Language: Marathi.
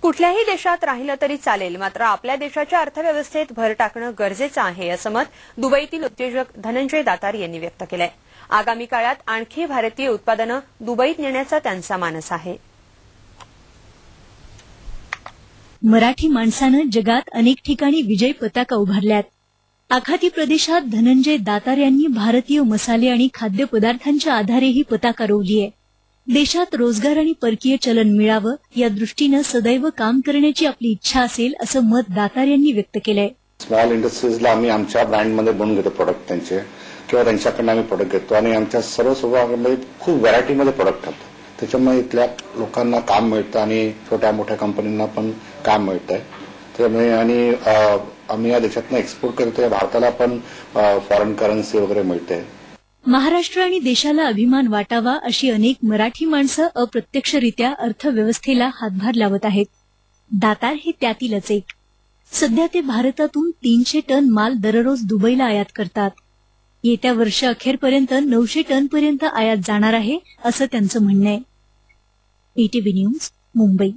कुठल्याही देशात राहिलं तरी चालेल, मात्र आपल्या देशाच्या अर्थव्यवस्थेत भर टाकणं गरजेचं आहे, असं मत दुबईतील उद्योजक धनंजय दातार यांनी व्यक्त केलंय. आगामी काळात आणखी भारतीय उत्पादनं दुबईत नेण्याचा त्यांचा मानस आहे. मराठी माणसानं जगात अनेक ठिकाणी विजय पताका उभारल्यात. आखाती प्रदेशात धनंजय दातार यांनी भारतीय मसाले आणि खाद्यपदार्थांच्या आधारे ही पताका रोवली आहे. देशात रोजगार आणि परकीय चलन मिळावं या दृष्टीनं सदैव काम करण्याची आपली इच्छा असेल, असं मत दातार यांनी व्यक्त केलंय. स्मॉल इंडस्ट्रीजला आम्ही आमच्या ब्रँडमध्ये बनवून घेतो प्रोडक्ट त्यांचे, किंवा त्यांच्याकडनं आम्ही प्रोडक्ट घेतो आणि आमच्या सर्व स्वभावामध्ये खूप व्हरायटीमध्ये प्रोडक्ट ठेवतो. त्याच्यामुळे इथल्या लोकांना काम मिळतं आणि छोट्या मोठ्या कंपनींना पण काम मिळतंय. त्यामुळे आणि आम्ही या देशातनं एक्सपोर्ट करतोय, भारताला पण फॉरेन करन्सी वगैरे मिळते. महाराष्ट्र आणि देशाला अभिमान वाटावा अशी अनेक मराठी माणसं अप्रत्यक्षरित्या अर्थव्यवस्थेला हातभार लावत आहेत. दातार हे त्यातीलच एक. सध्या ते भारतातून 300 टन माल दररोज दुबईला आयात करतात. येत्या वर्ष अखेरपर्यंत 900 टनपर्यंत आयात जाणार आहे, असं त्यांचं म्हणणं आहे. ETV news, Mumbai.